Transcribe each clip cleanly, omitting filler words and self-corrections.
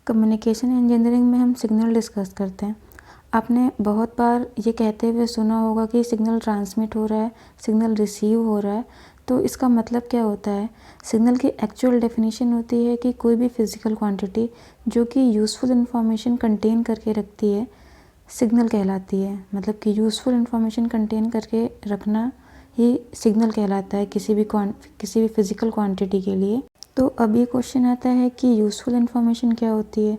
Communication engineering में हम signal discuss करते हैं। आपने बहुत बार ये कहते हुए सुना होगा कि सिग्नल ट्रांसमिट हो रहा है, सिग्नल रिसीव हो रहा है। तो इसका मतलब क्या होता है? सिग्नल की एक्चुअल डेफिनेशन होती है कि कोई भी फिज़िकल क्वांटिटी जो कि यूज़फुल इन्फॉर्मेशन कंटेन करके रखती है, सिग्नल कहलाती है। मतलब कि यूज़फुल इन्फॉर्मेशन कंटेन करके रखना ही सिग्नल कहलाता है किसी भी फिज़िकल क्वांटिटी के लिए। तो अब ये क्वेश्चन आता है कि यूज़फुल इन्फॉर्मेशन क्या होती है?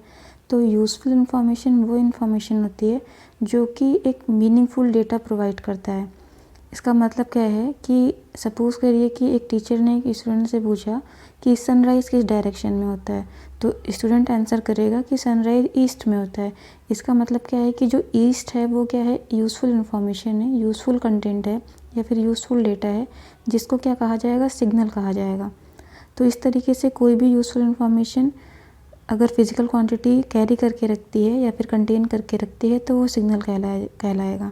तो यूज़फुल इन्फॉर्मेशन वो इन्फॉर्मेशन होती है जो कि एक मीनिंगफुल डेटा प्रोवाइड करता है। इसका मतलब क्या है कि सपोज़ करिए कि एक टीचर ने एक स्टूडेंट से पूछा कि सनराइज़ किस डायरेक्शन में होता है, तो स्टूडेंट आंसर करेगा कि सनराइज़ ईस्ट में होता है। इसका मतलब क्या है कि जो ईस्ट है वो क्या है, यूज़फुल इन्फॉर्मेशन है, यूज़फुल कंटेंट है या फिर यूज़फुल डेटा है, जिसको क्या कहा जाएगा, सिग्नल कहा जाएगा। तो इस तरीके से कोई भी यूज़फुल इन्फॉर्मेशन अगर फिज़िकल क्वांटिटी कैरी करके रखती है या फिर कंटेन करके रखती है तो वो सिग्नल कहलाएगा।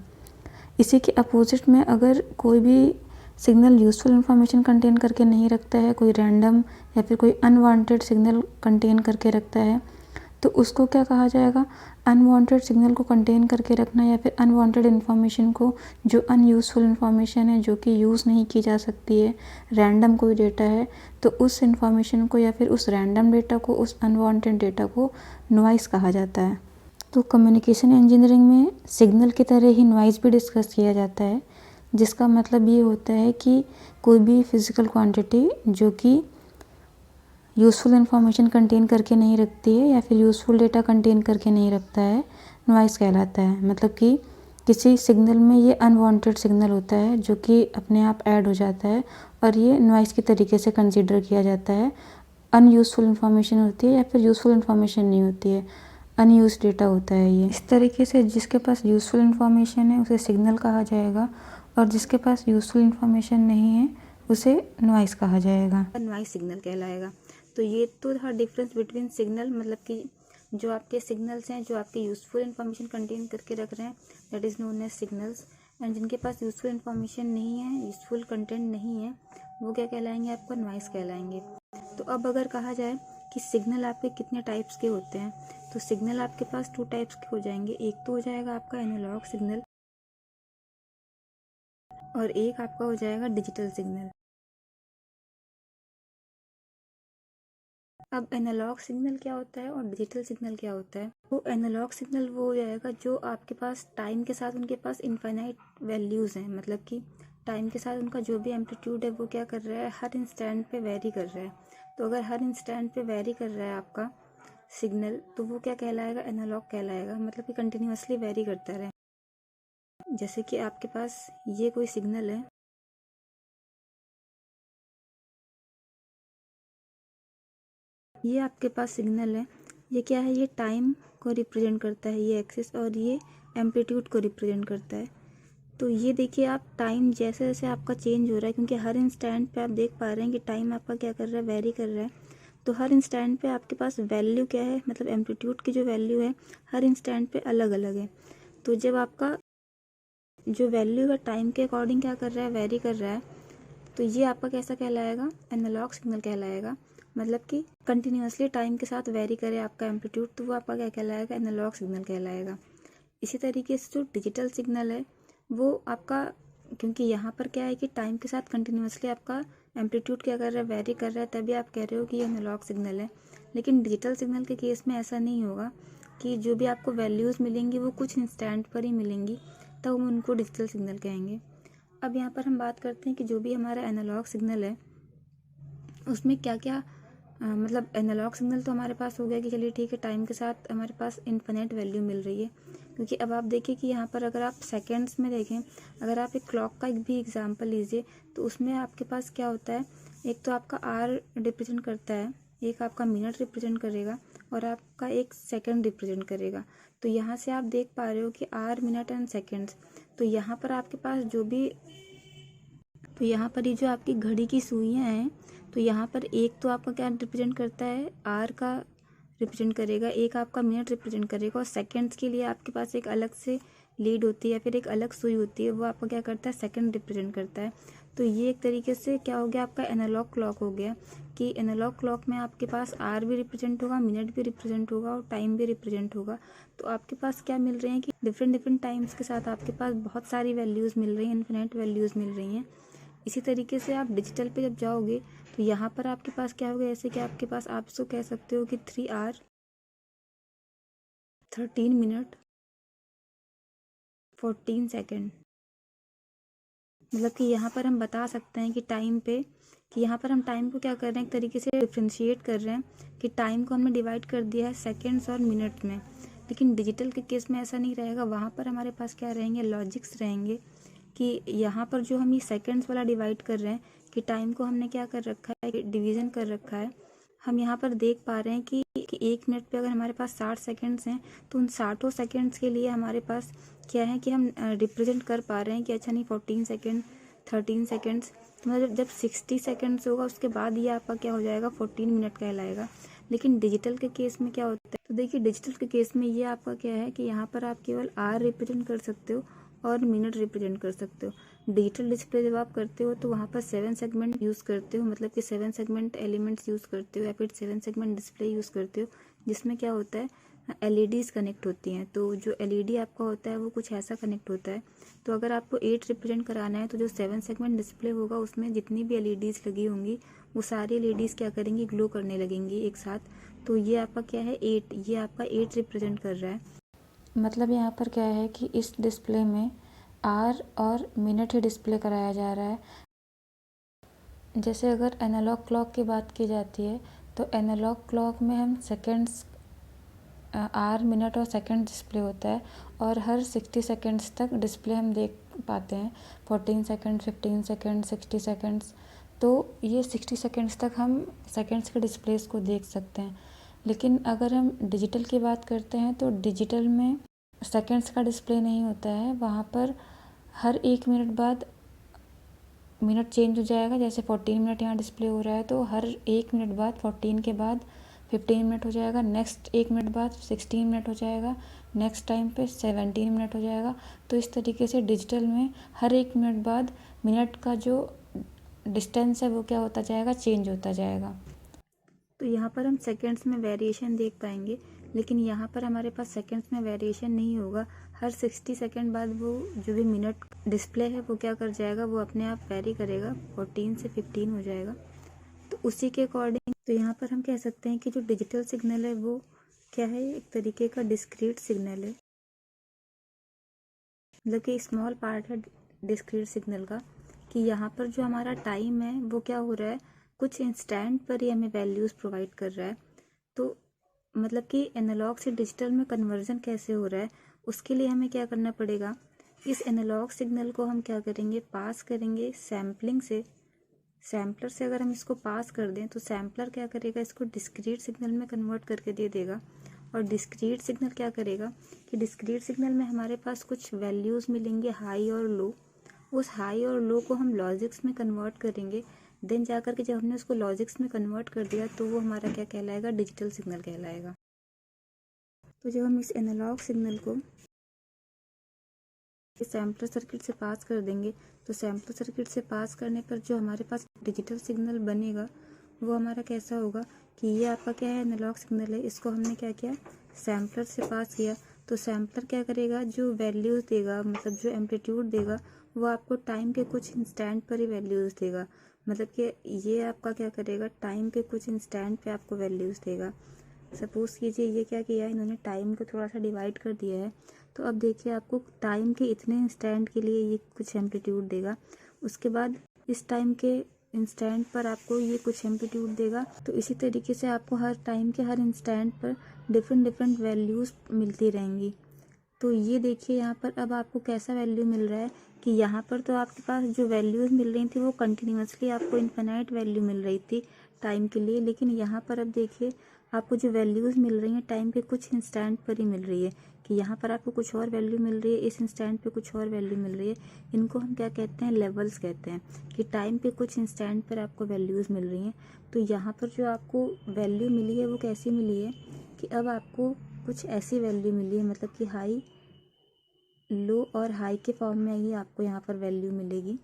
इसी के अपोजिट में अगर कोई भी सिग्नल यूज़फुल इन्फॉर्मेशन कंटेन करके नहीं रखता है, कोई रैंडम या फिर कोई अनवांटेड सिग्नल कंटेन करके रखता है, तो उसको क्या कहा जाएगा? अनवांटेड सिग्नल को कंटेन करके रखना या फिर अनवांटेड इन्फॉर्मेशन को, जो अनयूज़फुल इन्फॉर्मेशन है, जो कि यूज़ नहीं की जा सकती है, रैंडम कोई डेटा है, तो उस इन्फॉर्मेशन को या फिर उस रैंडम डेटा को, उस अनवांटेड डेटा को नॉइज़ कहा जाता है। तो कम्युनिकेशन इंजीनियरिंग में सिग्नल की तरह ही नॉइज़ भी डिस्कस किया जाता है, जिसका मतलब ये होता है कि कोई भी फिज़िकल क्वांटिटी जो कि यूज़फुल इन्फॉर्मेशन कंटेन करके नहीं रखती है या फिर यूज़फुल डेटा कंटेन करके नहीं रखता है, नॉइज़ कहलाता है। मतलब कि किसी सिग्नल में ये अनवांटेड सिग्नल होता है जो कि अपने आप ऐड हो जाता है और ये नॉइज़ के तरीके से कंसीडर किया जाता है। अनयूज़फुल इन्फॉर्मेशन होती है या फिर यूज़फुल इन्फॉर्मेशन नहीं होती है, अनयूज़ डेटा होता है ये। इस तरीके से जिसके पास यूज़फुल इन्फॉर्मेशन है उसे सिग्नल कहा जाएगा और जिसके पास यूज़फुल इन्फॉर्मेशन नहीं है उसे नॉइज़ कहा जाएगा, नॉइज़ सिग्नल कहलाएगा। तो ये तो था डिफरेंस बिटवीन सिग्नल, मतलब कि जो आपके सिग्नल्स हैं जो आपके यूज़फुल इन्फॉर्मेशन कंटेन करके रख रहे हैं, that is known as signals. And जिनके पास यूज़फुल इन्फॉर्मेशन नहीं है, यूज़फुल कंटेंट नहीं है, वो क्या कहलाएंगे? आपका नॉइज़ कहलाएंगे। तो अब अगर कहा जाए कि सिग्नल आपके कितने टाइप्स के होते हैं, तो सिग्नल आपके पास 2 टाइप्स के हो जाएंगे। एक तो हो जाएगा आपका एनालॉग सिग्नल और एक आपका हो जाएगा डिजिटल सिग्नल। अब एनालॉग सिग्नल क्या होता है और डिजिटल सिग्नल क्या होता है? वो एनालॉग सिग्नल वो हो जाएगा जो आपके पास टाइम के साथ उनके पास इनफाइनाइट वैल्यूज़ हैं, मतलब कि टाइम के साथ उनका जो भी एम्पलीट्यूड है वो क्या कर रहा है, हर इंस्टेंट पे वेरी कर रहा है। तो अगर हर इंस्टेंट पे वेरी कर रहा है आपका सिग्नल, तो वो क्या कहलाएगा? एनालॉग कहलाएगा। मतलब कि कंटिन्यूसली वेरी करता रहे। जैसे कि आपके पास ये कोई सिग्नल है, ये आपके पास सिग्नल है, ये क्या है? ये टाइम को रिप्रेजेंट करता है, ये एक्सिस, और ये एम्पलीट्यूड को रिप्रेजेंट करता है। तो ये देखिए आप, टाइम जैसे जैसे आपका चेंज हो रहा है, क्योंकि हर इंस्टेंट पे आप देख पा रहे हैं कि टाइम आपका क्या कर रहा है, वेरी कर रहा है। तो हर इंस्टेंट पे आपके पास वैल्यू क्या है, मतलब एम्पलीट्यूड की जो वैल्यू है हर इंस्टेंट पे अलग अलग है। तो जब आपका जो वैल्यू है टाइम के अकॉर्डिंग क्या कर रहा है, वेरी कर रहा है, तो ये आपका कैसा कहलाएगा? एनालॉग सिग्नल कहलाएगा। मतलब कि कंटिन्यूसली टाइम के साथ वेरी करे आपका एम्पलीट्यूड, तो वो आपका क्या कहलाएगा? एनालॉग सिग्नल कहलाएगा। इसी तरीके से जो डिजिटल सिग्नल है वो आपका, क्योंकि यहाँ पर क्या है कि टाइम के साथ कंटिन्यूसली आपका एम्पलीट्यूड क्या कर रहा है, वेरी कर रहा है, तभी आप कह रहे हो कि ये एनालॉग सिग्नल है। लेकिन डिजिटल सिग्नल के केस में ऐसा नहीं होगा कि जो भी आपको वैल्यूज़ मिलेंगी वो कुछ इंस्टेंट पर ही मिलेंगी, तब हम उनको डिजिटल सिग्नल कहेंगे। अब यहाँ पर हम बात करते हैं कि जो भी हमारा एनालॉग सिग्नल है उसमें क्या क्या मतलब एनालॉग सिग्नल तो हमारे पास हो गया कि चलिए ठीक है, टाइम के साथ हमारे पास इन्फिनिट वैल्यू मिल रही है। क्योंकि अब आप देखिए कि यहाँ पर अगर आप सेकेंड्स में देखें, अगर आप एक क्लॉक का एक भी एग्जांपल लीजिए, तो उसमें आपके पास क्या होता है, एक तो आपका आर रिप्रेजेंट करता है, एक आपका मिनट रिप्रेजेंट करेगा और आपका एक सेकंड रिप्रेजेंट करेगा। तो यहाँ से आप देख पा रहे हो कि आर, मिनट एंड सेकेंड्स। तो यहाँ पर आपके पास जो भी, तो यहाँ पर ये जो आपकी घड़ी की सुइयाँ हैं, तो यहाँ पर एक तो आपका क्या रिप्रेजेंट करता है, आर का रिप्रेजेंट करेगा, एक आपका मिनट रिप्रेजेंट करेगा, और सेकंड्स के लिए आपके पास एक अलग से लीड होती है, फिर एक अलग सुई होती है, वो आपका क्या करता है, सेकंड रिप्रेजेंट करता है। तो ये एक तरीके से क्या हो गया, आपका एनालॉग क्लॉक हो गया कि एनालॉग क्लॉक में आपके पास आर भी रिप्रेजेंट होगा, मिनट भी रिप्रेजेंट होगा और टाइम भी रिप्रेजेंट होगा। तो आपके पास क्या मिल रहे हैं कि डिफरेंट डिफरेंट टाइम्स के साथ आपके पास बहुत सारी वैल्यूज़ मिल रही हैं, इन्फिनिट वैल्यूज़ मिल रही हैं। इसी तरीके से आप डिजिटल पे जब जाओगे तो यहाँ पर आपके पास क्या होगा, ऐसे कि आपके पास आप इसको कह सकते हो कि 3 आवर 13 मिनट 14 सेकेंड। मतलब कि यहाँ पर हम बता सकते हैं कि टाइम पे, कि यहाँ पर हम टाइम को क्या कर रहे हैं, एक तरीके से डिफ्रेंशिएट कर रहे हैं कि टाइम को हमने डिवाइड कर दिया है सेकेंड्स और मिनट में। लेकिन डिजिटल के केस में ऐसा नहीं रहेगा, वहाँ पर हमारे पास क्या रहेंगे, लॉजिक्स रहेंगे कि यहाँ पर जो हम ये सेकेंड्स वाला डिवाइड कर रहे हैं कि टाइम को हमने क्या कर रखा है, डिवीज़न कर रखा है। हम यहाँ पर देख पा रहे हैं कि 1 मिनट पे अगर हमारे पास 60 सेकेंड्स हैं तो उन 60 सेकेंड्स के लिए हमारे पास क्या है कि हम रिप्रेजेंट कर पा रहे हैं कि अच्छा नहीं 14 सेकेंड 13 सेकेंड्स, मतलब जब 60 सेकेंड्स होगा उसके बाद ये आपका क्या हो जाएगा, 14 मिनट कहलाएगा। लेकिन डिजिटल के केस में क्या होता है, तो देखिए डिजिटल के केस में ये आपका क्या है कि यहाँ पर आप केवल आर रिप्रेजेंट कर सकते हो और मिनट रिप्रेजेंट कर सकते हो। डिजिटल डिस्प्ले जब आप करते हो तो वहाँ पर 7 सेगमेंट यूज़ करते हो, मतलब कि 7 सेगमेंट एलिमेंट्स यूज़ करते हो या फिर 7 सेगमेंट डिस्प्ले यूज़ करते हो, जिसमें क्या होता है एलईडीज कनेक्ट होती हैं। तो जो एलईडी आपका होता है वो कुछ ऐसा कनेक्ट होता है। तो अगर आपको 8 रिप्रेजेंट कराना है तो जो 7 सेगमेंट डिस्प्ले होगा उसमें जितनी भी एलईडीज लगी होंगी वो सारी एलईडीज क्या करेंगी, ग्लो करने लगेंगी एक साथ। तो ये आपका क्या है 8, ये आपका 8 रिप्रेजेंट कर रहा है। मतलब यहाँ पर क्या है कि इस डिस्प्ले में आर और मिनट ही डिस्प्ले कराया जा रहा है। जैसे अगर एनालॉग क्लॉक की बात की जाती है तो एनालॉग क्लॉक में हम सेकंड्स, आर मिनट और सेकंड डिस्प्ले होता है और हर 60 सेकंड्स तक डिस्प्ले हम देख पाते हैं, 14 सेकंड 15 सेकंड 60 सेकंड्स। तो ये 60 सेकंड्स तक हम सेकंड्स के डिस्प्लेस को देख सकते हैं। लेकिन अगर हम डिजिटल की बात करते हैं तो डिजिटल में सेकंड्स का डिस्प्ले नहीं होता है, वहाँ पर हर 1 मिनट बाद मिनट चेंज हो जाएगा। जैसे 14 मिनट यहाँ डिस्प्ले हो रहा है तो हर 1 मिनट बाद 14 के बाद 15 मिनट हो जाएगा, नेक्स्ट 1 मिनट बाद 16 मिनट हो जाएगा, नेक्स्ट टाइम पे 17 मिनट हो जाएगा। तो इस तरीके से डिजिटल में हर 1 मिनट बाद मिनट का जो डिस्टेंस है वो क्या होता जाएगा, चेंज होता जाएगा। तो यहाँ पर हम सेकंड्स में वेरिएशन देख पाएंगे, लेकिन यहाँ पर हमारे पास सेकंड्स में वेरिएशन नहीं होगा। हर 60 सेकंड बाद वो जो भी मिनट डिस्प्ले है वो क्या कर जाएगा, वो अपने आप वेरी करेगा, 14 से 15 हो जाएगा। तो उसी के अकॉर्डिंग तो यहाँ पर हम कह सकते हैं कि जो डिजिटल सिग्नल है वो क्या है, एक तरीके का डिस्क्रीट सिग्नल है, मतलब कि स्मॉल पार्ट है डिस्क्रीट सिग्नल का, कि यहाँ पर जो हमारा टाइम है वो क्या हो रहा है, कुछ इंस्टेंट पर ही हमें वैल्यूज़ प्रोवाइड कर रहा है। तो मतलब कि एनालॉग से डिजिटल में कन्वर्जन कैसे हो रहा है, उसके लिए हमें क्या करना पड़ेगा, इस एनालॉग सिग्नल को हम क्या करेंगे, पास करेंगे सैम्पलिंग से। सैम्पलर से अगर हम इसको पास कर दें तो सैम्पलर क्या करेगा, इसको डिस्क्रीट सिग्नल में कन्वर्ट करके दे देगा। और डिस्क्रीट सिग्नल क्या करेगा कि डिस्क्रीट सिग्नल में हमारे पास कुछ वैल्यूज़ मिलेंगे हाई और लो। उस हाई और लो को हम लॉजिक्स में कन्वर्ट करेंगे। देन जाकर के जब हमने उसको लॉजिक्स में कन्वर्ट कर दिया तो वो हमारा क्या कहलाएगा, डिजिटल सिग्नल कहलाएगा। तो जब हम इस एनालॉग सिग्नल को सैम्पलर सर्किट से पास कर देंगे तो सैम्पलर सर्किट से पास करने पर जो हमारे पास डिजिटल सिग्नल बनेगा वो हमारा कैसा होगा कि ये आपका क्या है, एनालॉग सिग्नल है, इसको हमने क्या किया, सैम्पलर से पास किया। तो सैम्पलर क्या करेगा, जो वैल्यूज़ देगा, मतलब जो एम्पलीट्यूड देगा वो आपको टाइम के कुछ इंस्टेंट पर ही वैल्यूज़ देगा। मतलब कि ये आपका क्या करेगा, टाइम के कुछ इंस्टेंट पे आपको वैल्यूज़ देगा। सपोज़ कीजिए ये क्या किया है, इन्होंने टाइम को थोड़ा सा डिवाइड कर दिया है। तो अब देखिए आपको टाइम के इतने इंस्टेंट के लिए ये कुछ एम्पलीट्यूड देगा, उसके बाद इस टाइम के इंस्टेंट पर आपको ये कुछ एम्पलीट्यूड देगा। तो इसी तरीके से आपको हर टाइम के हर इंस्टेंट पर डिफरेंट डिफरेंट वैल्यूज़ मिलती रहेंगी। तो ये देखिए यहाँ पर अब आपको कैसा वैल्यू मिल रहा है कि यहाँ पर तो आपके पास जो वैल्यूज़ मिल रही थी वो कंटिन्यूसली आपको इन्फिनाइट वैल्यू मिल रही थी टाइम के लिए, लेकिन यहाँ पर अब देखिए आपको जो वैल्यूज़ मिल रही हैं टाइम के कुछ इंस्टेंट पर ही मिल रही है, कि यहाँ पर आपको कुछ और वैल्यू मिल रही है, इस इंस्टेंट पे कुछ और वैल्यू मिल रही है। इनको हम क्या कहते हैं, लेवल्स कहते हैं, कि टाइम पे कुछ इंस्टेंट पर आपको वैल्यूज़ मिल रही हैं। तो यहाँ पर जो आपको वैल्यू मिली है वो कैसी मिली है कि अब आपको कुछ ऐसी वैल्यू मिली है, मतलब कि हाई, लो और हाई के फॉर्म में ही आपको यहाँ पर वैल्यू मिलेगी।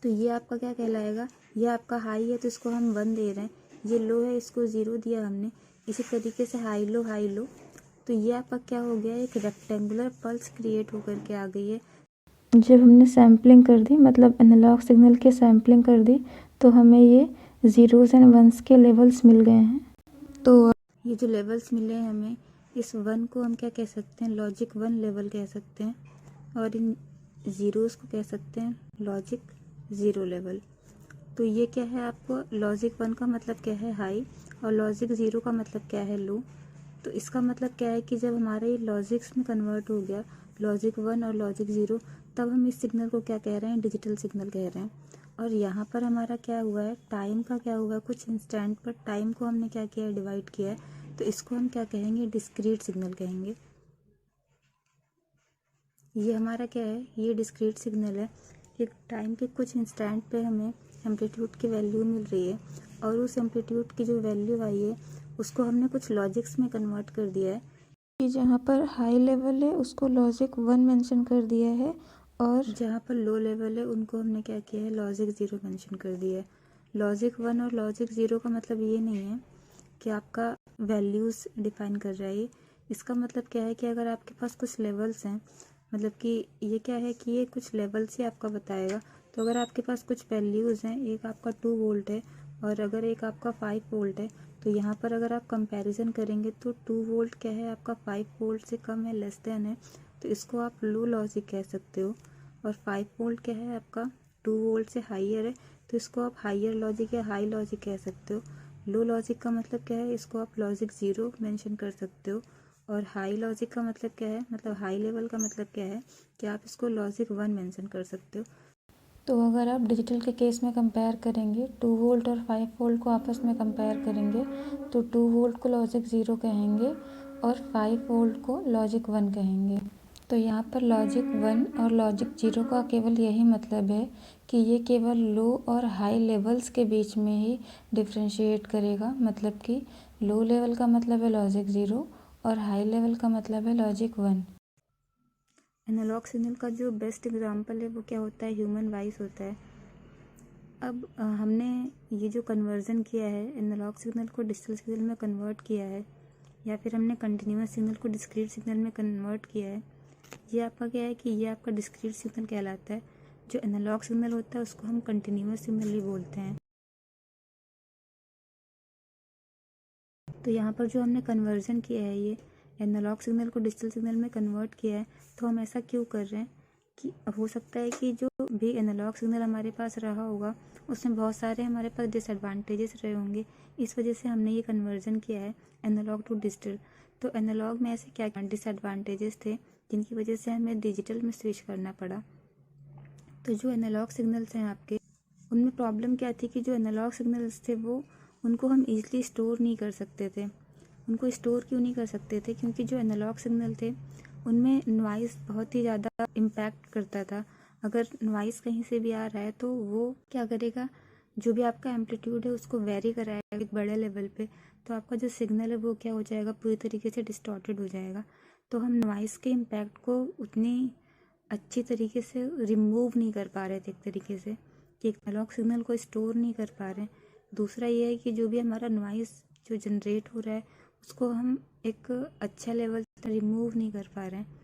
तो ये आपका क्या कहलाएगा, ये आपका हाई है तो इसको हम 1 दे रहे हैं, ये लो है इसको 0 दिया हमने। इसी तरीके से हाई लो, तो ये आपका क्या हो गया, एक रेक्टेंगुलर पल्स क्रिएट होकर के आ गई है। जब हमने सैम्पलिंग कर दी, मतलब एनालॉग सिग्नल की सैम्पलिंग कर दी, तो हमें ये ज़ीरोज़ एंड वंस के लेवल्स मिल गए हैं। तो ये जो लेवल्स मिले हैं हमें, इस 1 को हम क्या कह सकते हैं, लॉजिक 1 लेवल कह सकते हैं, और इन ज़ीरोज़ को कह सकते हैं लॉजिक 0 लेवल। तो ये क्या है, आपको लॉजिक 1 का मतलब क्या है, हाई, और लॉजिक 0 का मतलब क्या है, लो। तो इसका मतलब क्या है कि जब हमारा ये लॉजिक्स में कन्वर्ट हो गया, लॉजिक 1 और लॉजिक 0, तब हम इस सिग्नल को क्या कह रहे हैं, डिजिटल सिग्नल कह रहे हैं। और यहाँ पर हमारा क्या हुआ है, टाइम का क्या हुआ है, कुछ इंस्टेंट पर टाइम को हमने क्या किया है, डिवाइड किया है, तो इसको हम क्या कहेंगे, डिस्क्रीट सिग्नल कहेंगे। ये हमारा क्या है, ये डिस्क्रीट सिग्नल है। एक टाइम के कुछ इंस्टेंट पे हमें एम्पलीट्यूड की वैल्यू मिल रही है, और उस एम्पलीट्यूड की जो वैल्यू आई है उसको हमने कुछ लॉजिक्स में कन्वर्ट कर दिया है। कि जहाँ पर हाई लेवल है उसको लॉजिक 1 मेंशन कर दिया है, और जहाँ पर लो लेवल है उनको हमने क्या किया है, लॉजिक 0 मेंशन कर दिया है। लॉजिक 1 और लॉजिक 0 का मतलब ये नहीं है कि आपका वैल्यूज़ डिफाइन कर रहा है ये। इसका मतलब क्या है कि अगर आपके पास कुछ लेवल्स हैं, मतलब कि ये क्या है कि ये कुछ लेवल्स ही आपका बताएगा। तो अगर आपके पास कुछ वैल्यूज़ हैं, एक आपका 2 वोल्ट है और अगर एक आपका 5 वोल्ट है, तो यहाँ पर अगर आप कंपैरिजन करेंगे तो 2 वोल्ट क्या है आपका 5 वोल्ट से कम है, लेस देन है, तो इसको आप लो लॉजिक कह सकते हो। और 5 वोल्ट क्या है आपका 2 वोल्ट से हाइयर है, तो इसको आप हाइयर लॉजिक या हाई लॉजिक कह सकते हो। लो लॉजिक का मतलब क्या है, इसको आप लॉजिक 0 मेंशन कर सकते हो। और हाई लॉजिक का मतलब क्या है, मतलब हाई लेवल का मतलब क्या है कि आप इसको लॉजिक 1 मेंशन कर सकते हो। तो अगर आप डिजिटल के केस में कंपेयर करेंगे, 2 वोल्ट और 5 वोल्ट को आपस में कंपेयर करेंगे, तो 2 वोल्ट को लॉजिक 0 कहेंगे और 5 वोल्ट को लॉजिक 1 कहेंगे। तो यहाँ पर लॉजिक 1 और लॉजिक 0 का केवल यही मतलब है कि ये केवल लो और हाई लेवल्स के बीच में ही डिफ्रेंशिएट करेगा। मतलब कि लो लेवल का मतलब है लॉजिक 0 और हाई लेवल का मतलब है लॉजिक 1। एनालॉग सिग्नल का जो बेस्ट एग्जांपल है वो क्या होता है, ह्यूमन वॉइस होता है। अब हमने ये जो कन्वर्जन किया है, एनालॉग सिग्नल को डिजिटल सिग्नल में कन्वर्ट किया है, या फिर हमने कंटिन्यूस सिग्नल को डिस्क्रीट सिग्नल में कन्वर्ट किया है, ये आपका क्या है कि ये आपका डिस्क्रीट सिग्नल कहलाता है। जो एनालॉग सिग्नल होता है उसको हम कंटिन्यूस सिग्नल ही बोलते हैं। तो यहाँ पर जो हमने कन्वर्जन किया है, ये एनालॉग सिग्नल को डिजिटल सिग्नल में कन्वर्ट किया है, तो हम ऐसा क्यों कर रहे हैं कि हो सकता है कि जो भी एनालॉग सिग्नल हमारे पास रहा होगा उसमें बहुत सारे हमारे पास डिसएडवांटेजेस रहे होंगे, इस वजह से हमने ये कन्वर्जन किया है एनालॉग टू डिजिटल। तो एनालॉग में ऐसे क्या डिसएडवांटेजेस थे जिनकी वजह से हमें डिजिटल में स्विच करना पड़ा। तो जो एनालॉग सिग्नल्स हैं आपके, उनमें प्रॉब्लम क्या थी कि जो एनालॉग सिग्नल्स थे वो उनको हम ईज़िली स्टोर नहीं कर सकते थे। उनको स्टोर क्यों नहीं कर सकते थे, क्योंकि जो एनालॉग सिग्नल थे उनमें नॉइज़ बहुत ही ज़्यादा इम्पैक्ट करता था। अगर नॉइज़ कहीं से भी आ रहा है तो वो क्या करेगा, जो भी आपका एम्पलीट्यूड है उसको वेरी कराएगा एक बड़े लेवल पे, तो आपका जो सिग्नल है वो क्या हो जाएगा, पूरी तरीके से डिस्टॉर्टेड हो जाएगा। तो हम नॉइज़ के इम्पैक्ट को उतनी अच्छी तरीके से रिमूव नहीं कर पा रहे थे, एक तरीके से कि एनालॉग सिग्नल को स्टोर नहीं कर पा रहे हैं। दूसरा ये है कि जो भी हमारा नॉइज़ जो जनरेट हो रहा है उसको हम एक अच्छा लेवल से रिमूव नहीं कर पा रहे हैं।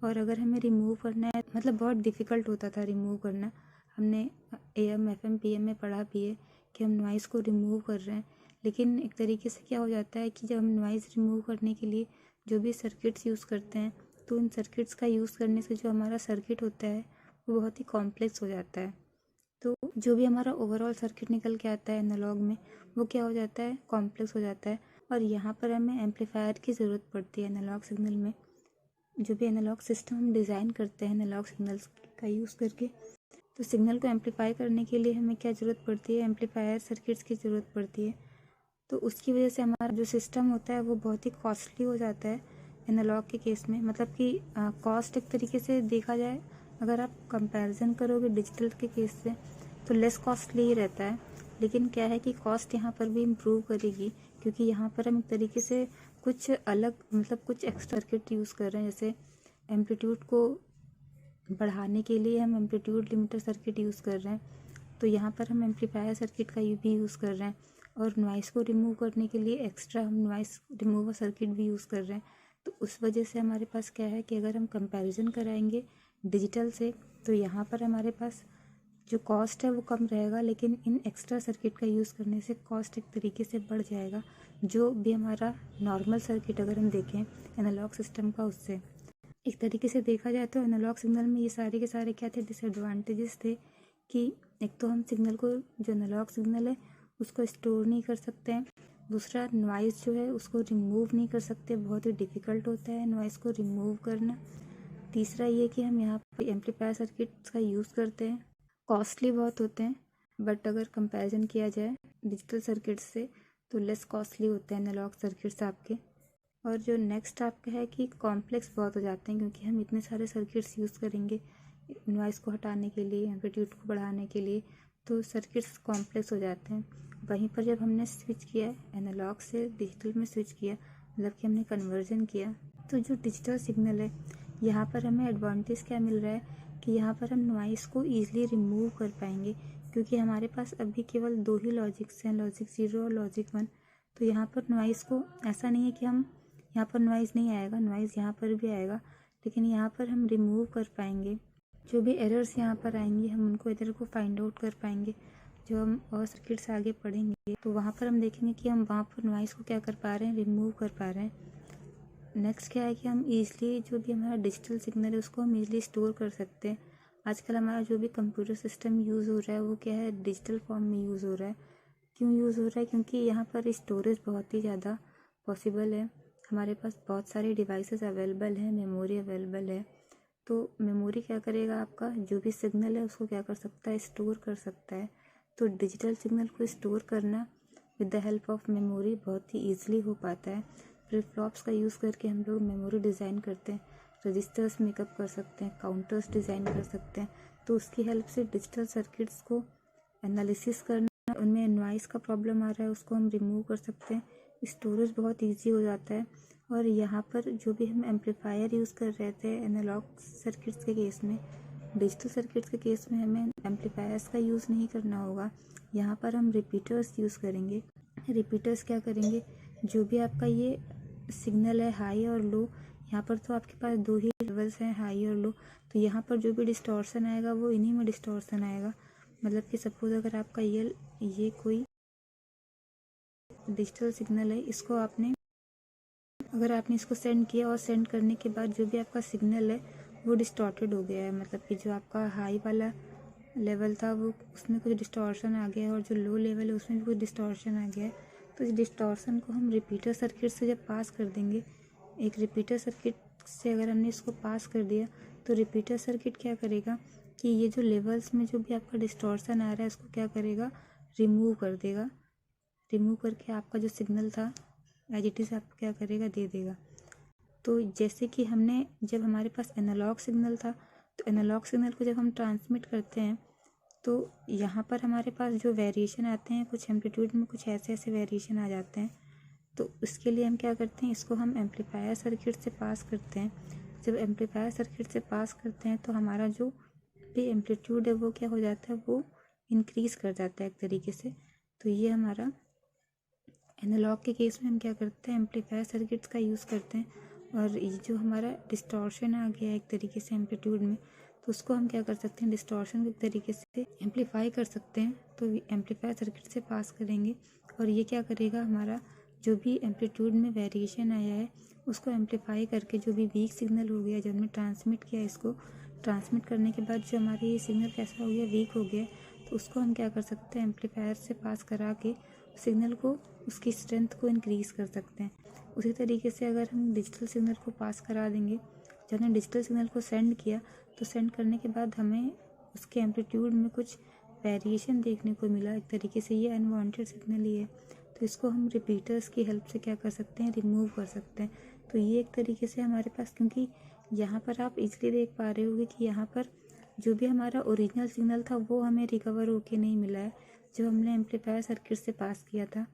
और अगर हमें रिमूव करना है, मतलब बहुत डिफ़िकल्ट होता था रिमूव करना। हमने AM FM PM में पढ़ा भी है कि हम नॉइज़ को रिमूव कर रहे हैं, लेकिन एक तरीके से क्या हो जाता है कि जब हम नॉइज़ रिमूव करने के लिए जो भी सर्किट्स यूज़ करते हैं, तो उन सर्किट्स का यूज़ करने से जो हमारा सर्किट होता है वो बहुत ही कॉम्प्लेक्स हो जाता है। तो जो भी हमारा ओवरऑल सर्किट निकल के आता है एनालॉग में, वो क्या हो जाता है, कॉम्प्लेक्स हो जाता है। और यहाँ पर हमें एम्पलीफायर की ज़रूरत पड़ती है एनालॉग सिग्नल में। जो भी एनालॉग सिस्टम हम डिज़ाइन करते हैं एनालॉग सिग्नल्स का यूज़ करके, तो सिग्नल को एम्पलीफाई करने के लिए हमें क्या ज़रूरत पड़ती है, एम्पलीफायर सर्किट्स की ज़रूरत पड़ती है। तो उसकी वजह से हमारा जो सिस्टम होता है वो बहुत ही कॉस्टली हो जाता है एनालॉग के केस में। मतलब कि कॉस्ट एक तरीके से देखा जाए, अगर आप कंपैरिजन करोगे डिजिटल के केस से, तो लेस कॉस्टली ही रहता है। लेकिन क्या है कि कॉस्ट यहाँ पर भी इम्प्रूव करेगी, क्योंकि यहाँ पर हम एक तरीके से कुछ अलग, मतलब कुछ एक्स्ट्रा सर्किट यूज़ कर रहे हैं। जैसे एम्पलीट्यूड को बढ़ाने के लिए हम एम्पलीट्यूड लिमिटर सर्किट यूज़ कर रहे हैं, तो यहाँ पर हम एम्पलीफायर सर्किट का भी यूज़ कर रहे हैं और नॉइस को रिमूव करने के लिए एक्स्ट्रा हम नॉइस रिमूवर सर्किट भी यूज़ कर रहे हैं। तो उस वजह से हमारे पास क्या है कि अगर हम कंपैरिजन कराएंगे डिजिटल से तो यहाँ पर हमारे पास जो कॉस्ट है वो कम रहेगा, लेकिन इन एक्स्ट्रा सर्किट का यूज़ करने से कॉस्ट एक तरीके से बढ़ जाएगा। जो भी हमारा नॉर्मल सर्किट अगर हम देखें एनालॉग सिस्टम का, उससे एक तरीके से देखा जाए तो एनालॉग सिग्नल में ये सारे के सारे क्या थे, डिसएडवांटेजेस थे कि एक तो हम सिग्नल को, जो एनालॉग सिग्नल है उसको स्टोर नहीं कर सकते हैं, दूसरा नॉइज़ जो है उसको रिमूव नहीं कर सकते, बहुत ही डिफ़िकल्ट होता है नॉइज़ को रिमूव करना। तीसरा ये कि हम यहाँ पर एम्पलीफायर सर्किट्स का यूज़ करते हैं, कॉस्टली बहुत होते हैं, बट अगर कंपैरिजन किया जाए डिजिटल सर्किट्स से तो लेस कॉस्टली होते हैं एनालॉग सर्किट्स आपके। और जो नेक्स्ट आपका है कि कॉम्प्लेक्स बहुत हो जाते हैं, क्योंकि हम इतने सारे सर्किट्स यूज़ करेंगे नॉइज़ को हटाने के लिए, एम्पलीट्यूड को बढ़ाने के लिए, तो सर्किट्स कॉम्प्लेक्स हो जाते हैं। वहीं पर जब हमने स्विच किया एनालॉग से डिजिटल में स्विच किया, मतलब कि हमने कन्वर्जन किया, तो जो डिजिटल सिग्नल है यहाँ पर हमें एडवांटेज क्या मिल रहा है कि यहाँ पर हम नॉइज़ को ईजिली रिमूव कर पाएंगे, क्योंकि हमारे पास अभी केवल 2 ही लॉजिक्स हैं, लॉजिक 0 और लॉजिक 1। तो यहाँ पर नॉइज़ को, ऐसा नहीं है कि हम यहाँ पर नॉइज़ नहीं आएगा, नॉइज़ यहाँ पर भी आएगा, लेकिन यहाँ पर हम रिमूव कर पाएंगे। जो भी एरर्स यहाँ पर आएंगी हम उनको एरर को फाइंड आउट कर पाएंगे। जो हम और सर्किट्स आगे पढ़ेंगे तो वहाँ पर हम देखेंगे कि हम वहाँ पर नॉइज़ को क्या कर पा रहे हैं, रिमूव कर पा रहे हैं। नेक्स्ट क्या है कि हम ईज़िली जो भी हमारा डिजिटल सिग्नल है उसको हम ईज़िली स्टोर कर सकते हैं। आजकल हमारा जो भी कंप्यूटर सिस्टम यूज़ हो रहा है वो क्या है, डिजिटल फॉर्म में यूज़ हो रहा है। क्यों यूज़ हो रहा है? क्योंकि यहाँ पर स्टोरेज बहुत ही ज़्यादा पॉसिबल है, हमारे पास बहुत सारे डिवाइसेस अवेलेबल हैं, मेमोरी अवेलेबल है। तो मेमोरी क्या करेगा, आपका जो भी सिग्नल है उसको क्या कर सकता है, स्टोर कर सकता है। तो डिजिटल सिग्नल को स्टोर करना with the help of memory बहुत ही ईजिली हो पाता है। फ्लिप फ्लॉप्स का यूज़ करके हम लोग मेमोरी डिज़ाइन करते हैं, रजिस्टर्स मेकअप कर सकते हैं, काउंटर्स डिज़ाइन कर सकते हैं। तो उसकी हेल्प से डिजिटल सर्किट्स को एनालिसिस करना, उनमें नॉइज़ का प्रॉब्लम आ रहा है उसको हम रिमूव कर सकते हैं, स्टोरेज बहुत ईजी हो जाता है। और यहाँ पर जो भी हम एम्पलीफायर यूज़ कर रहे थे एनालॉग सर्किट्स के केस में, डिजिटल सर्किट्स के केस में हमें एम्पलीफायर्स का यूज़ नहीं करना होगा। यहाँ पर हम रिपीटर्स यूज़ करेंगे। रिपीटर्स क्या करेंगे, जो भी आपका ये सिग्नल है हाई और लो, यहाँ पर तो आपके पास 2 ही लेवल्स हैं, हाई और लो, तो यहाँ पर जो भी डिस्टॉर्शन आएगा वो इन्हीं में डिस्टॉर्शन आएगा। मतलब कि सपोज अगर आपका ये कोई डिजिटल सिग्नल है, इसको आपने, अगर आपने इसको सेंड किया और सेंड करने के बाद जो भी आपका सिग्नल है वो डिस्टॉर्टेड हो गया है, मतलब कि जो आपका हाई वाला लेवल था वो, उसमें कुछ डिस्टॉर्शन आ गया है, और जो लो लेवल है उसमें भी कुछ डिस्टॉर्शन आ गया है। तो इस डिस्टॉर्शन को हम रिपीटर सर्किट से जब पास कर देंगे, एक रिपीटर सर्किट से अगर हमने इसको पास कर दिया तो रिपीटर सर्किट क्या करेगा कि ये जो लेवल्स में जो भी आपका डिस्टॉर्शन आ रहा है उसको क्या करेगा, रिमूव कर देगा। रिमूव करके आपका जो सिग्नल था एज इट इज़ आपको क्या करेगा, दे देगा। तो जैसे कि हमने, जब हमारे पास एनालॉग सिग्नल था तो एनालॉग सिग्नल को जब हम ट्रांसमिट करते हैं तो यहाँ पर हमारे पास जो वेरिएशन आते हैं, कुछ एम्पलीट्यूड में कुछ ऐसे ऐसे वेरिएशन आ जाते हैं। तो उसके लिए हम क्या करते हैं, इसको हम एम्पलीफायर सर्किट से पास करते हैं। जब एम्पलीफायर सर्किट से पास करते हैं तो हमारा जो भी एम्पलीट्यूड है वो क्या हो जाता है, वो इंक्रीज़ कर जाता है एक तरीके से। तो ये हमारा एनालॉग के केस में हम क्या करते हैं, एम्पलीफायर सर्किट्स का यूज़ करते हैं। और ये जो हमारा डिस्टॉर्शन आ गया एक तरीके से एम्पलीट्यूड में, तो उसको हम क्या कर सकते हैं, डिस्टॉर्शन को एक तरीके से एम्पलीफाई कर सकते हैं। तो एम्पलीफायर सर्किट से पास करेंगे और ये क्या करेगा, हमारा जो भी एम्पलीट्यूड में वेरिएशन आया है उसको एम्पलीफाई करके जो भी वीक सिग्नल हो गया, जब हमने ट्रांसमिट किया, इसको ट्रांसमिट करने के बाद जो हमारे ये सिग्नल कैसा हो गया, वीक हो गया, तो उसको हम क्या कर सकते हैं, एम्पलीफायर से पास करा के सिग्नल को, उसकी स्ट्रेंथ को इंक्रीज़ कर सकते हैं। उसी तरीके से अगर हम डिजिटल सिग्नल को पास करा देंगे, जब हमने डिजिटल सिग्नल को सेंड किया तो सेंड करने के बाद हमें उसके एम्पलीट्यूड में कुछ वेरिएशन देखने को मिला, एक तरीके से ये अनवांटेड सिग्नल ही है, तो इसको हम रिपीटर्स की हेल्प से क्या कर सकते हैं, रिमूव कर सकते हैं। तो ये एक तरीके से हमारे पास, क्योंकि यहाँ पर आप इसलिए देख पा रहे होगे कि यहाँ पर जो भी हमारा ओरिजिनल सिग्नल था वो हमें रिकवर होके नहीं मिला है जब हमने एम्पलीफायर सर्किट से पास किया था।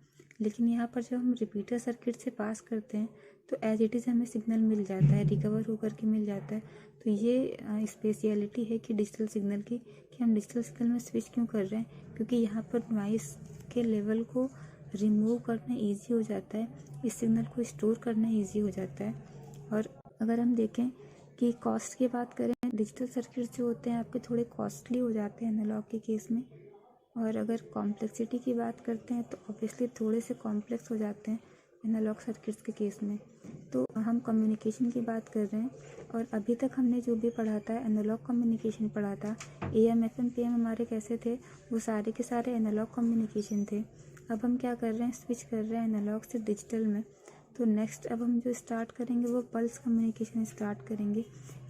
लेकिन यहाँ पर जब हम रिपीटर सर्किट से पास करते हैं तो एज इट इज़ हमें सिग्नल मिल जाता है, रिकवर होकर के मिल जाता है। तो ये स्पेशलिटी है कि डिजिटल सिग्नल की, कि हम डिजिटल सिग्नल में स्विच क्यों कर रहे हैं, क्योंकि यहाँ पर नॉइस के लेवल को रिमूव करना ईजी हो जाता है, इस सिग्नल को स्टोर करना ईजी हो जाता है। और अगर हम देखें कि कॉस्ट की बात करें, डिजिटल सर्किट्स जो होते हैं आपके थोड़े कॉस्टली हो जाते हैं एनालॉग के केस में। और अगर कॉम्प्लेक्सिटी की बात करते हैं तो ऑब्वियसली थोड़े से कॉम्प्लेक्स हो जाते हैं एनालॉग सर्किट्स के केस में। तो हम कम्युनिकेशन की बात कर रहे हैं, और अभी तक हमने जो भी पढ़ा था एनालॉग कम्युनिकेशन पढ़ा था। AM FM PM हमारे कैसे थे, वो सारे के सारे एनालॉग कम्युनिकेशन थे। अब हम क्या कर रहे हैं, स्विच कर रहे हैं एनालॉग से डिजिटल में। तो नेक्स्ट अब हम जो स्टार्ट करेंगे वो पल्स कम्युनिकेशन स्टार्ट करेंगे।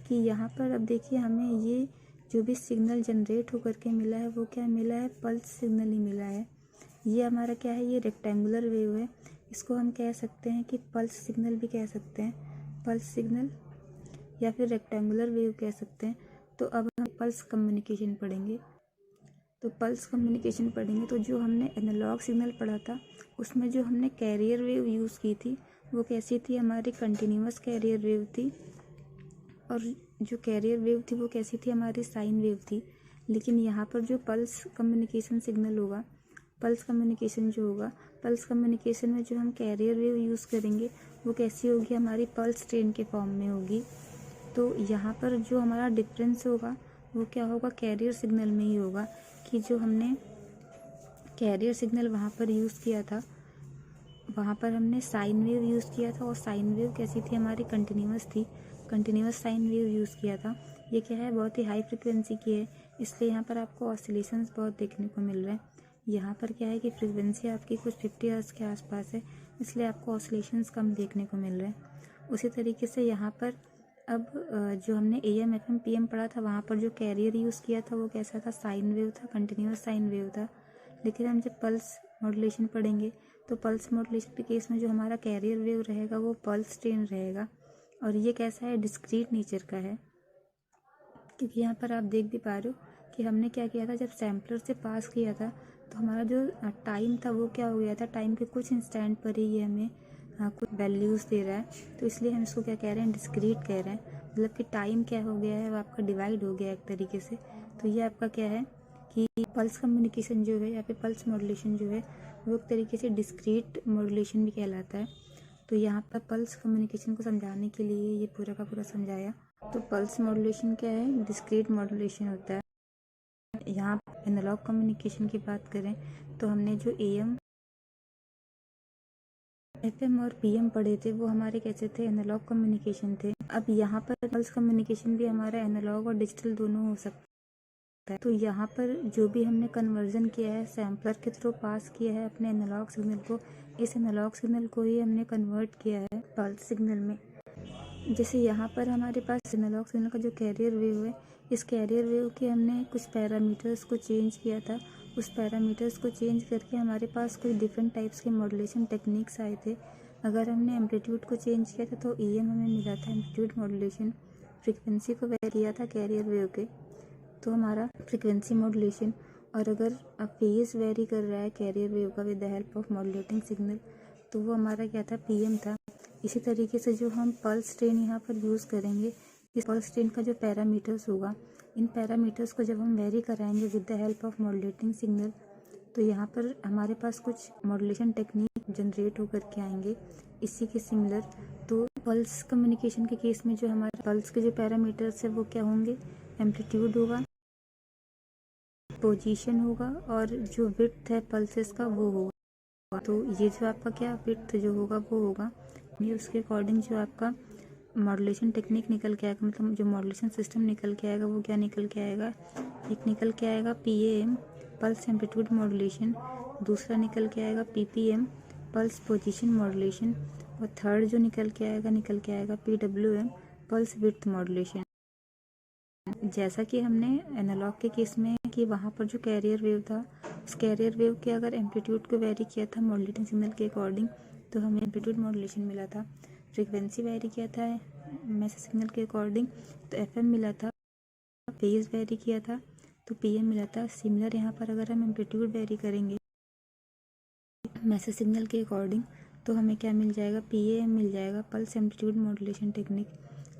कि यहाँ पर अब देखिए हमें ये जो भी सिग्नल जनरेट होकर के मिला है वो क्या मिला है, पल्स सिग्नल ही मिला है। ये हमारा क्या है, ये रेक्टेंगुलर वेव है, इसको हम कह सकते हैं कि पल्स सिग्नल भी कह सकते हैं, पल्स सिग्नल या फिर रेक्टेंगुलर वेव कह सकते हैं। तो अब हम पल्स कम्युनिकेशन पढ़ेंगे। तो पल्स कम्युनिकेशन पढ़ेंगे तो जो हमने एनालॉग सिग्नल पढ़ा था उसमें जो हमने कैरियर वेव यूज़ की थी वो कैसी थी, हमारी कंटिन्यूअस कैरियर वेव थी। और जो कैरियर वेव थी वो कैसी थी, हमारी साइन वेव थी। लेकिन यहाँ पर जो पल्स कम्युनिकेशन सिग्नल होगा, पल्स कम्युनिकेशन जो होगा, पल्स कम्युनिकेशन में जो हम कैरियर वेव यूज़ करेंगे वो कैसी होगी, हमारी पल्स ट्रेन के फॉर्म में होगी। तो यहाँ पर जो हमारा डिफरेंस होगा वो क्या होगा, कैरियर सिग्नल में ही होगा। कि जो हमने कैरियर सिग्नल वहाँ पर यूज़ किया था, वहाँ पर हमने साइन वेव यूज़ किया था, और साइन वेव कैसी थी, हमारी कंटिन्यूअस थी, कंटिन्यूअस साइन वेव यूज़ किया था। ये क्या है, बहुत ही हाई फ्रिक्वेंसी की है, इसलिए यहाँ पर आपको ऑसिलेशंस बहुत देखने को मिल रहे हैं। यहाँ पर क्या है कि फ्रिक्वेंसी आपकी कुछ 50 हर्ट्ज़ के आसपास है, इसलिए आपको ऑसिलेशंस कम देखने को मिल रहे हैं। उसी तरीके से यहाँ पर अब जो हमने AM FM PM पढ़ा था वहाँ पर जो कैरियर यूज़ किया था वो कैसा था, साइन वेव था, कंटिन्यूअस साइन वेव था। लेकिन हम जब पल्स मॉड्यूलेशन पढ़ेंगे तो पल्स मॉड्यूलेशन के केस में जो हमारा कैरियर वेव रहेगा वो पल्स ट्रेन रहेगा, और ये कैसा है, डिस्क्रीट नेचर का है। क्योंकि यहाँ पर आप देख भी पा रहे हो कि हमने क्या किया था, जब सैम्पलर से पास किया था तो हमारा जो टाइम था वो क्या हो गया था, टाइम के कुछ इंस्टेंट पर ही ये हमें कुछ वैल्यूज़ दे रहा है। तो इसलिए हम इसको क्या कह रहे हैं, डिस्क्रीट कह रहे हैं। मतलब कि टाइम क्या हो गया है, वो आपका डिवाइड हो गया एक तरीके से। तो ये आपका क्या है कि पल्स कम्युनिकेशन जो है या फिर पल्स मॉड्यूलेशन जो है वो एक तरीके से डिस्क्रीट मॉड्यूलेशन भी कहलाता है। तो यहाँ पर पल्स कम्युनिकेशन को समझाने के लिए ये पूरा का पूरा समझाया। तो पल्स मॉड्यूलेशन क्या है, डिस्क्रीट मॉड्यूलेशन होता है। यहाँ एनालॉग कम्युनिकेशन की बात करें तो हमने जो AM FM और PM पढ़े थे वो हमारे कैसे थे, एनालॉग कम्युनिकेशन थे। अब यहाँ पर पल्स कम्युनिकेशन भी हमारा एनालॉग और डिजिटल दोनों हो सकता है। तो यहाँ पर जो भी हमने कन्वर्जन किया है, सैम्पलर के थ्रू पास किया है अपने एनालॉग सिग्नल को, इस एनालॉग सिग्नल को ही हमने कन्वर्ट किया है पल्स सिग्नल में। जैसे यहाँ पर हमारे पास एनालॉग सिग्नल का जो कैरियर वेव है, इस कैरियर वेव के हमने कुछ पैरामीटर्स को चेंज किया था। उस पैरामीटर्स को चेंज करके हमारे पास कोई डिफरेंट टाइप्स के मॉड्यूलेशन टेक्निक्स आए थे। अगर हमने एम्पलीट्यूड को चेंज किया था तो AM हमें मिला था एम्पलीट्यूड मॉड्यूलेशन, फ्रिक्वेंसी को वेरी किया था कैरियर वेव के, तो हमारा फ्रिक्वेंसी मॉड्यूलेशन। और अगर फेज वेरी कर रहा है कैरियर वेव का with the help of modulating signal तो वो हमारा क्या था, PM था। इसी तरीके से जो हम पल्स ट्रेन यहाँ पर यूज़ करेंगे, इस पल्स ट्रेन का जो पैरामीटर्स होगा, इन पैरामीटर्स को जब हम वेरी कराएंगे with the help of modulating signal तो यहाँ पर हमारे पास कुछ मॉड्यूलेशन टेक्निक जनरेट होकर के आएंगे इसी के सिमिलर। तो पल्स कम्युनिकेशन के केस में जो हमारे पल्स के जो पैरामीटर्स है वो क्या होंगे, एम्पलीट्यूड होगा, पोजीशन होगा, और जो विड्थ है पल्सेस का वो होगा। तो ये जो आपका क्या विड्थ जो होगा वो होगा, ये उसके अकॉर्डिंग जो आपका मॉड्यूलेशन टेक्निक निकल के आएगा, मतलब जो मॉड्यूलेशन सिस्टम निकल के आएगा वो क्या निकल के आएगा, एक निकल के आएगा PAM पल्स एम्पलीट्यूड मॉड्यूलेशन, दूसरा निकल के आएगा PPM पल्स पोजीशन मॉड्यूलेशन, और थर्ड जो निकल के आएगा PWM पल्स विड्थ मॉड्यूलेशन। जैसा कि हमने एनालॉग के केस में कि वहाँ पर जो कैरियर वेव था उस कैरियर वेव के अगर एम्पलीट्यूड को वेरी किया था मॉड्यूलेटिंग सिग्नल के अकॉर्डिंग तो हमें एम्पलीट्यूड मॉड्यूलेशन मिला था। फ्रीक्वेंसी वेरी किया था मैसेज सिग्नल के अकॉर्डिंग तो FM मिला था। फेज वेरी किया था तो PM मिला था। सिमिलर यहाँ पर अगर हम एम्पलीट्यूड वेरी करेंगे मैसेज सिग्नल के अकॉर्डिंग तो हमें क्या मिल जाएगा, PAM मिल जाएगा, पल्स एम्पलीट्यूड मॉड्यूलेशन टेक्निक।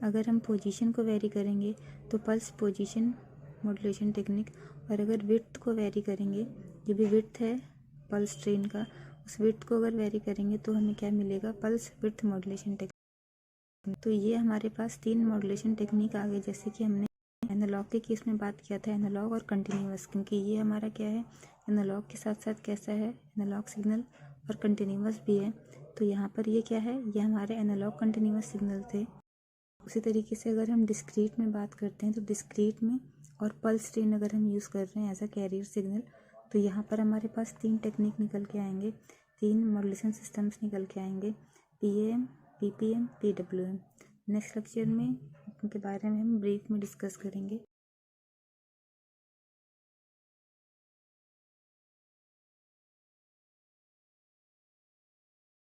अगर हम पोजीशन को वेरी करेंगे तो पल्स पोजीशन मॉड्यूलेशन टेक्निक, और अगर विड्थ को वेरी करेंगे, जो भी विड्थ है पल्स ट्रेन का, उस विड्थ को अगर वेरी करेंगे तो हमें क्या मिलेगा, पल्स विड्थ मॉड्यूलेशन टेक्निक। तो ये हमारे पास 3 मॉड्यूलेशन टेक्निक आ गए। जैसे कि हमने एनालॉग के केस में बात किया था, एनालॉग और कंटिन्यूअस, क्योंकि ये हमारा क्या है, एनालॉग के साथ साथ कैसा है, एनालॉग सिग्नल और कंटिन्यूअस भी है। तो यहाँ पर ये क्या है, ये हमारे एनालॉग कंटिन्यूअस सिग्नल थे। उसी तरीके से अगर हम डिस्क्रीट में बात करते हैं तो डिस्क्रीट में और पल्स ट्रेन अगर हम यूज़ कर रहे हैं एज अ कैरियर सिग्नल, तो यहाँ पर हमारे पास 3 टेक्निक निकल के आएंगे, 3 मॉड्यूलेशन सिस्टम्स निकल के आएंगे, PAM, PPM, PWM। Next lecture में इनके बारे में हम ब्रीफ में डिस्कस करेंगे।